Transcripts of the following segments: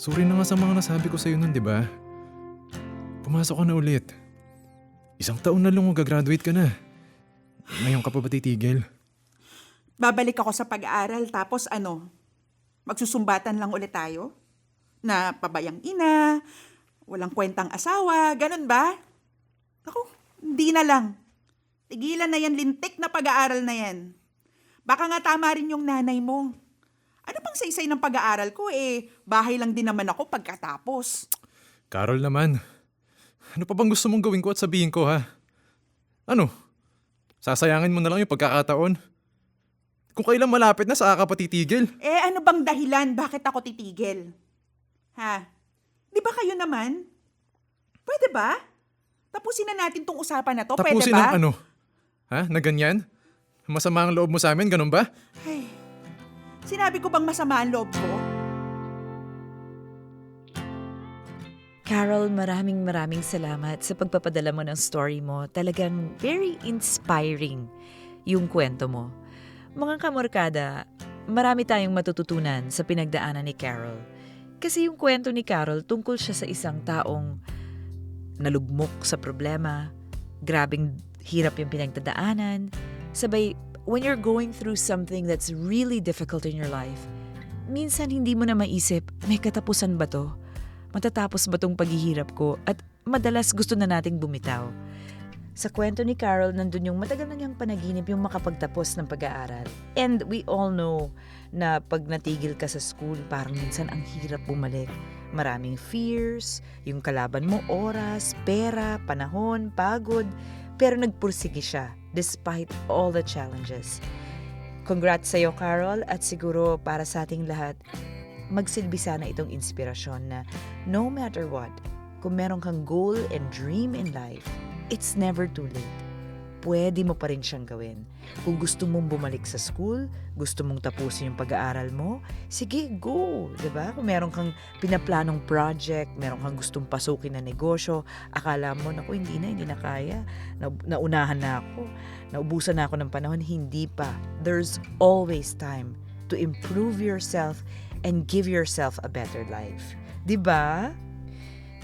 Sorry na nga sa mga nasabi ko sa'yo nun, di ba? Pumasok ka na ulit. 1 taon na lang gagraduate ka na. Ngayon ka pa ba titigil? Babalik ako sa pag-aaral tapos magsusumbatan lang ulit tayo? Na pabayang ina, walang kwentang asawa, ganun ba? Ako, hindi na lang. Tigilan na yan, lintik na pag-aaral na yan. Baka nga tama rin yung nanay mo. Ano pang saysay ng pag-aaral ko bahay lang din naman ako pagkatapos. Carol naman, ano pa bang gusto mong gawin ko at sabihin ko ha? Ano? Sasayangin mo na lang yung pagkakataon? Kung kailan malapit na, saka ka pa titigil? Ano bang dahilan bakit ako titigil? Ha? Di ba kayo naman? Pwede ba? Tapusin na natin tong usapan na to, pwede Tapusin ba? ang ano? Ha? Na ganyan? Masama ang loob mo sa amin, ganun ba? Ay, sinabi ko bang masama ang loob ko? Carol, maraming salamat sa pagpapadala mo ng story mo. Talagang very inspiring yung kwento mo. Mga kamorkada, marami tayong matututunan sa pinagdaanan ni Carol. Kasi yung kwento ni Carol tungkol siya sa isang taong nalugmok sa problema, grabing hirap yung pinagdadaanan. Sabay, when you're going through something that's really difficult in your life, minsan hindi mo na maisip, may katapusan ba to? Matatapos ba tong paghihirap ko? At madalas gusto na nating bumitaw. Sa kwento ni Carol, nandun yung matagal na niyang panaginip yung makapagtapos ng pag-aaral. And we all know na pag natigil ka sa school, parang minsan ang hirap bumalik. Maraming fears, yung kalaban mo oras, pera, panahon, pagod. Pero nagpursige siya despite all the challenges. Congrats sa'yo, Carol, at siguro para sa ating lahat, magsilbi sana itong inspirasyon na no matter what, kung meron kang goal and dream in life, it's never too late. Pwede mo pa rin siyang gawin. Kung gusto mong bumalik sa school, gusto mong tapusin yung pag-aaral mo, sige, go! Diba? Kung meron kang pinaplanong project, meron kang gustong pasukin na negosyo, akala mo, naku, hindi na kaya. Naunahan na ako. Naubusan na ako ng panahon. Hindi pa. There's always time to improve yourself and give yourself a better life. Diba?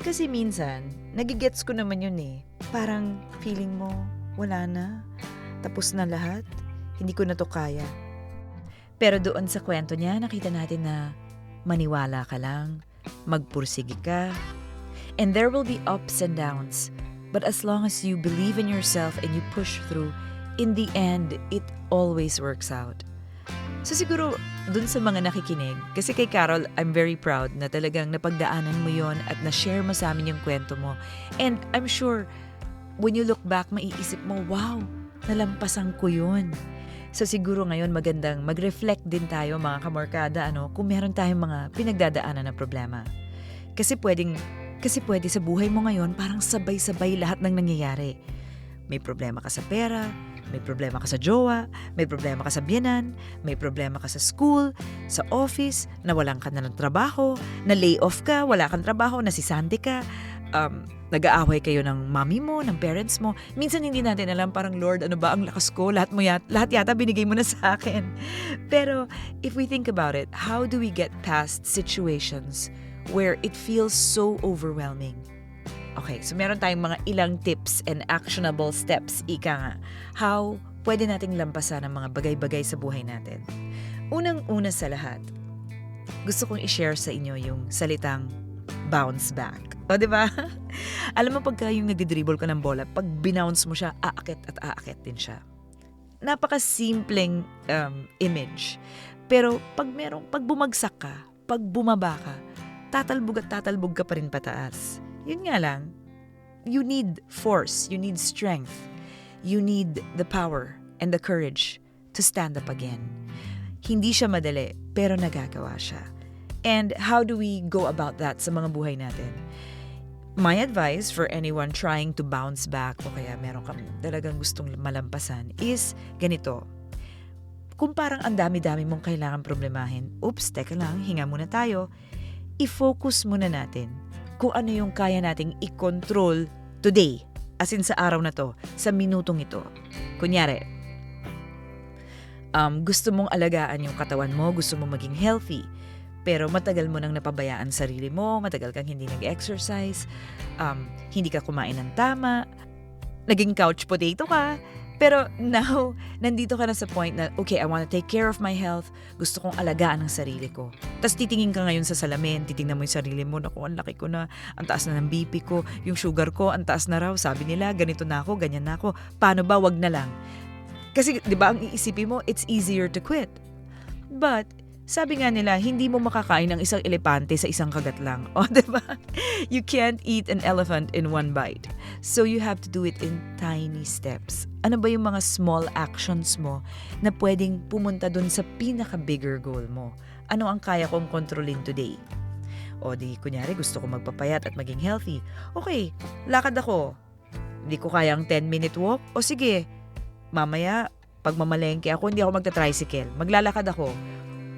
Kasi minsan, nagigets ko naman yun Parang feeling mo, wala na. Tapos na lahat. Hindi ko na to kaya. Pero doon sa kwento niya, nakita natin na maniwala ka lang, magpursige ka, and there will be ups and downs. But as long as you believe in yourself and you push through, in the end, it always works out. So siguro, dun sa mga nakikinig, kasi kay Carol, I'm very proud na talagang napagdaanan mo yon at na-share mo sa amin yung kwento mo. And I'm sure, when you look back, maiisip mo, wow, nalampasan ko yun. So siguro ngayon magandang mag-reflect din tayo mga kamorkada kung meron tayong mga pinagdadaanan na problema. Kasi pwede sa buhay mo ngayon parang sabay-sabay lahat ng nangyayari. May problema ka sa pera, may problema ka sa jowa, may problema ka sa biyenan, may problema ka sa school, sa office, nawalan ka na ng trabaho, na-lay off ka, wala kang trabaho, nasisante ka, nag-aaway kayo ng mommy mo, ng parents mo. Minsan hindi natin alam, parang Lord, ano ba ang lakas ko? Lahat yata binigay mo na sa akin. Pero if we think about it, how do we get past situations where it feels so overwhelming? Okay, so meron tayong mga ilang tips and actionable steps, ika nga. How pwede nating lampasan ang mga bagay-bagay sa buhay natin? Unang-una sa lahat, gusto kong i-share sa inyo yung salitang bounce back. O, di ba? Alam mo, pagka yung nagdi-dribble ka ng bola, pag binounce mo siya, aakit at aakit din siya. Napaka-simpleng image. Pero pag bumagsak ka, pag bumaba ka, tatalbog at tatalbog ka pa rin pataas. Yun nga lang, you need force, you need strength, you need the power and the courage to stand up again. Hindi siya madali, pero nagagawa siya. And how do we go about that sa mga buhay natin? My advice for anyone trying to bounce back o kaya meron kang talagang gustong malampasan is ganito. Kung parang ang dami-dami mong kailangan problemahin, oops, teka lang, hinga muna tayo, i-focus muna natin kung ano yung kaya nating i-control today, as in sa araw na to, sa minutong ito. Kunyari, gusto mong alagaan yung katawan mo, gusto mong maging healthy, pero matagal mo nang napabayaan sarili mo, matagal kang hindi nag-exercise, hindi ka kumain ng tama, naging couch potato ka. Pero now, nandito ka na sa point na, okay, I want to take care of my health. Gusto kong alagaan ang sarili ko. Tapos titingin ka ngayon sa salamin, titingnan mo yung sarili mo, naku, ang laki ko na, ang taas na ng BP ko, yung sugar ko, ang taas na raw. Sabi nila, ganito na ako, ganyan na ako. Paano ba, wag na lang. Kasi, di ba, ang iisipin mo, it's easier to quit. But, sabi nga nila, hindi mo makakain ng isang elepante sa isang kagat lang. O, di ba? You can't eat an elephant in one bite. So you have to do it in tiny steps. Ano ba yung mga small actions mo na pwedeng pumunta dun sa pinaka-bigger goal mo? Ano ang kaya kong kontrolin today? O di, kunyari, gusto ko magpapayat at maging healthy. Okay, lakad ako. Hindi ko kayang 10-minute walk? O sige, mamaya, pag mamalengke ako, hindi ako magta-tricycle. Maglalakad ako.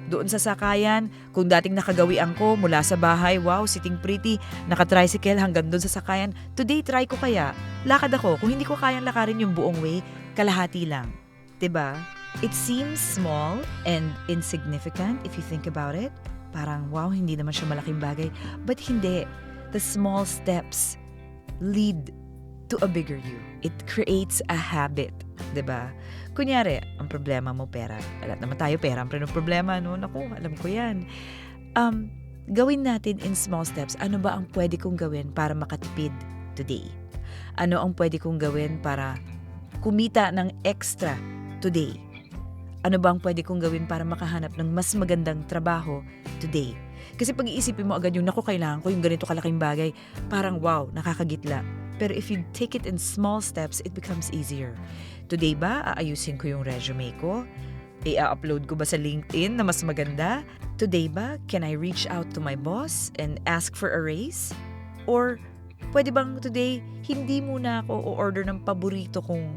Doon sa sakayan, kung dating nakagawian ko mula sa bahay, wow, sitting pretty, naka-tricycle hanggang doon sa sakayan, today try ko kaya, lakad ako. Kung hindi ko kayang lakarin yung buong way, kalahati lang. 'Di ba? It seems small and insignificant if you think about it. Parang, wow, hindi naman siya malaking bagay. But hindi. The small steps lead to a bigger you. It creates a habit. 'Di ba? Kunyari, ang problema mo pera. Lahat naman tayo pera ang problema, no? Naku, alam ko yan. Gawin natin in small steps. Ano ba ang pwede kong gawin para makatipid today? Ano ang pwede kong gawin para kumita ng extra today? Ano ba ang pwede kong gawin para makahanap ng mas magandang trabaho today? Kasi pag iisipin mo agad yung, naku, kailangan ko yung ganito kalaking bagay, parang wow, nakakagitla. Pero if you take it in small steps, it becomes easier. Today ba, aayusin ko yung resume ko? I-upload ko ba sa LinkedIn na mas maganda? Today ba, can I reach out to my boss and ask for a raise? Or pwede bang today, hindi muna ako o-order ng paborito kong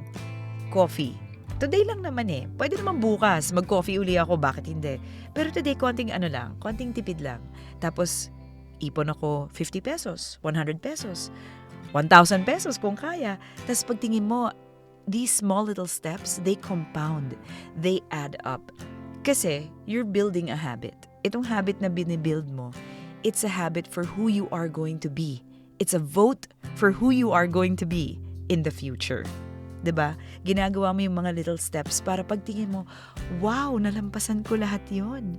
coffee? Today lang naman eh. Pwede naman bukas, mag-coffee uli ako, bakit hindi? Pero today, konting konting tipid lang. Tapos, ipon ako 50 pesos, 100 pesos, 1,000 pesos kung kaya. Tapos pagtingin mo, these small little steps, they compound. They add up. Kasi, you're building a habit. Itong habit na binibuild mo, it's a habit for who you are going to be. It's a vote for who you are going to be in the future. 'Di ba? Ginagawa mo yung mga little steps para pagtingin mo, wow, nalampasan ko lahat yon.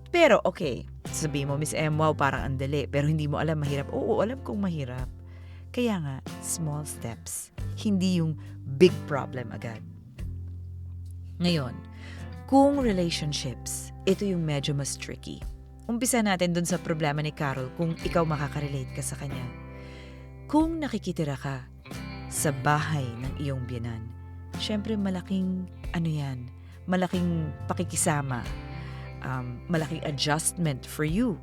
Pero okay, sabihin mo, Miss M, wow, parang ang dali. Pero hindi mo alam, mahirap. Oo, alam kong mahirap. Kaya nga, small steps. Hindi yung big problem agad. Ngayon, kung relationships, ito yung medyo mas tricky. Umpisa natin dun sa problema ni Carol kung ikaw makaka-relate ka sa kanya. Kung nakikitira ka sa bahay ng iyong biyenan, syempre malaking malaking pakikisama, malaking adjustment for you.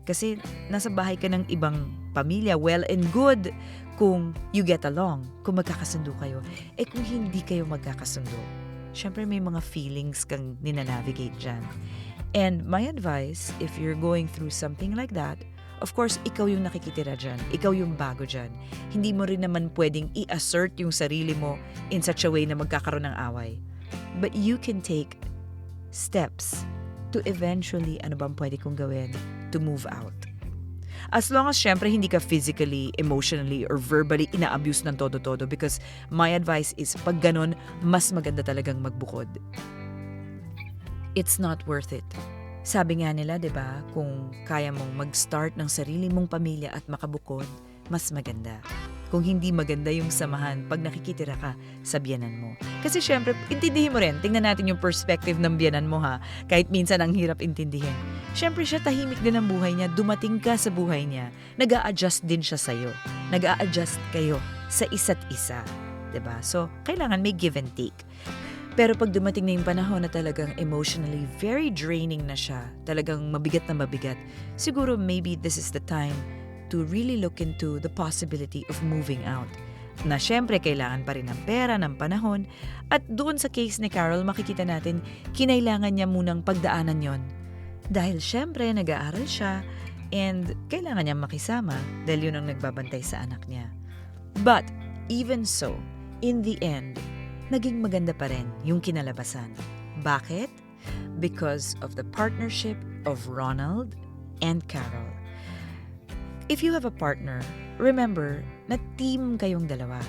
Kasi nasa bahay ka ng ibang pamilya, well and good kung you get along, kung magkakasundo kayo. Eh kung hindi kayo magkakasundo, syempre may mga feelings kang ninanavigate dyan. And my advice, if you're going through something like that, of course, ikaw yung nakikitira dyan. Ikaw yung bago dyan. Hindi mo rin naman pwedeng i-assert yung sarili mo in such a way na magkakaroon ng away. But you can take steps to eventually, ano bang pwede kong gawin to move out. As long as syempre hindi ka physically, emotionally, or verbally ina-abuse ng todo-todo, because my advice is pag ganon, mas maganda talagang magbukod. It's not worth it. Sabi nga nila, 'di ba, kung kaya mong mag-start ng sarili mong pamilya at makabukod, mas maganda. Kung hindi maganda yung samahan pag nakikitira ka sa biyenan mo. Kasi syempre, intindihin mo rin, tingnan natin yung perspective ng biyenan mo ha, kahit minsan ang hirap intindihin. Syempre siya tahimik din ang buhay niya, dumating ka sa buhay niya, nag-a-adjust din siya sa'yo. Nag-a-adjust kayo sa isa't isa. 'Di ba? So, kailangan may give and take. Pero pag dumating na yung panahon na talagang emotionally very draining na siya, talagang mabigat na mabigat, siguro maybe this is the time to really look into the possibility of moving out. Na syempre kailangan pa rin ng pera, ng panahon, at doon sa case ni Carol makikita natin kinailangan niya munang pagdaanan yon. Dahil syempre nag-aaral siya and kailangan niya makisama dahil yun ang nagbabantay sa anak niya. But even so, in the end, naging maganda pa rin yung kinalabasan. Bakit? Because of the partnership of Ronald and Carol. If you have a partner, remember na team kayong dalawa.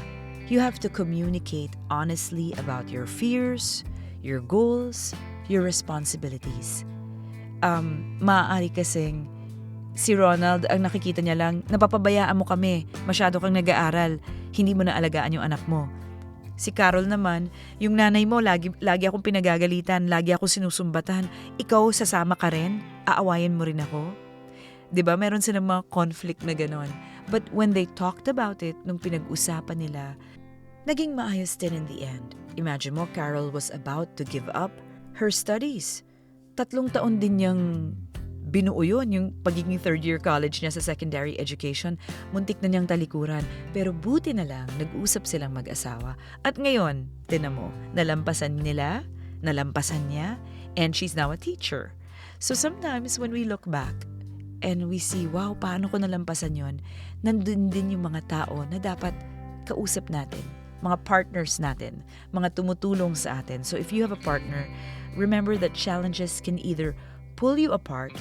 You have to communicate honestly about your fears, your goals, your responsibilities. Maaari kasing si Ronald, ang nakikita niya lang, napapabayaan mo kami, masyado kang nag-aaral, hindi mo na alagaan yung anak mo. Si Carol naman, yung nanay mo, lagi akong pinagagalitan, lagi akong sinusumbatan. Ikaw, sasama ka rin? Aawayin mo rin ako? 'Di ba meron silang mga conflict na ganon. But when they talked about it, nung pinag-usapan nila, naging maayos din in the end. Imagine mo, Carol was about to give up her studies. 3 taon din niyang binuo yun, yung pagiging third-year college niya sa secondary education. Muntik na niyang talikuran. Pero buti na lang, nag-usap silang mag-asawa. At ngayon, tinan mo, nalampasan niya, and she's now a teacher. So sometimes when we look back, and we see, wow, paano ko nalampasan yon? Nandun din yung mga tao na dapat kausap natin, mga partners natin, mga tumutulong sa atin. So if you have a partner, remember that challenges can either pull you apart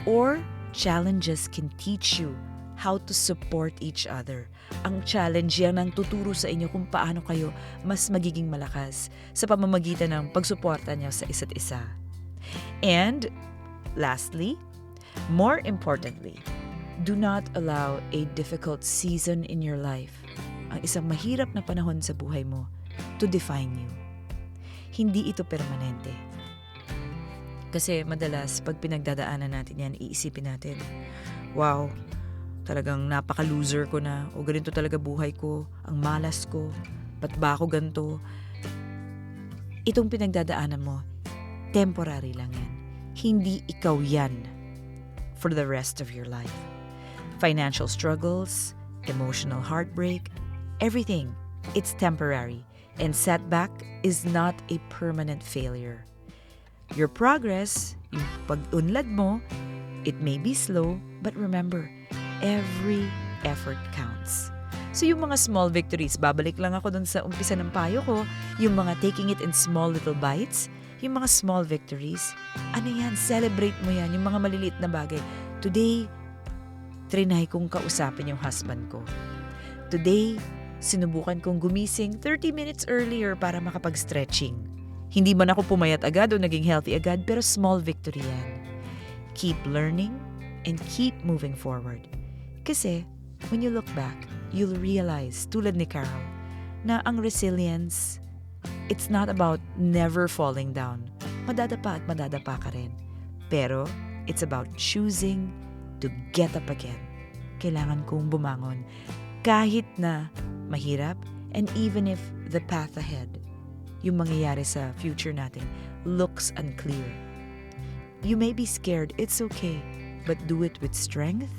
or challenges can teach you how to support each other. Ang challenge yan ang tuturo sa inyo kung paano kayo mas magiging malakas sa pamamagitan ng pagsuporta niyo sa isa't isa. And lastly, more importantly, do not allow a difficult season in your life, ang isang mahirap na panahon sa buhay mo, to define you. Hindi ito permanente. Kasi madalas, pag pinagdadaanan natin yan, iisipin natin, wow, talagang napaka-loser ko na, o ganito talaga buhay ko, ang malas ko, ba't ba ako ganito? Itong pinagdadaanan mo, temporary lang yan. Hindi ikaw yan for the rest of your life. Financial struggles, emotional heartbreak, everything, it's temporary. And setback is not a permanent failure. Your progress, yung pag-unlad mo, it may be slow, but remember, every effort counts. So yung mga small victories, babalik lang ako dun sa umpisa ng payo ko, yung mga taking it in small little bites, yung mga small victories, ano yan, celebrate mo yan, yung mga maliliit na bagay. Today, trinay kong kausapin yung husband ko. Today, sinubukan kong gumising 30 minutes earlier para makapag-stretching. Hindi man ako pumayat agad o naging healthy agad, pero small victory yan. Keep learning and keep moving forward. Kasi, when you look back, you'll realize, tulad ni Carol, na ang resilience, it's not about never falling down. Madadapa at madadapa ka rin. Pero, it's about choosing to get up again. Kailangan kong bumangon. Kahit na mahirap, and even if the path ahead, yung mangyayari sa future natin, looks unclear. You may be scared, it's okay, but do it with strength,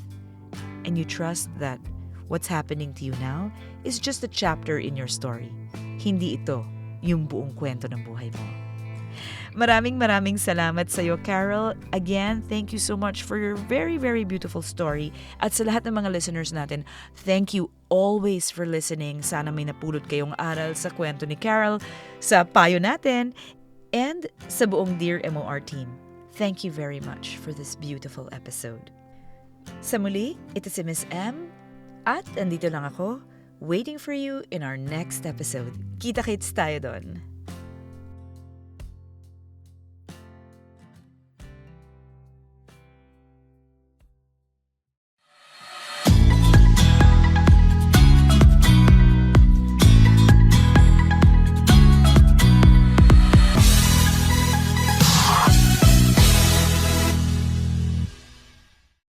and you trust that what's happening to you now is just a chapter in your story. Hindi ito yung buong kwento ng buhay mo. Maraming salamat sa iyo, Carol. Again, thank you so much for your very, very beautiful story. At sa lahat ng mga listeners natin, thank you always for listening. Sana may napulot kayong aral sa kwento ni Carol, sa payo natin, and sa buong Dear MOR team. Thank you very much for this beautiful episode. Sa muli, ito si Miss M, at andito lang ako, waiting for you in our next episode. Kita-kits tayo doon.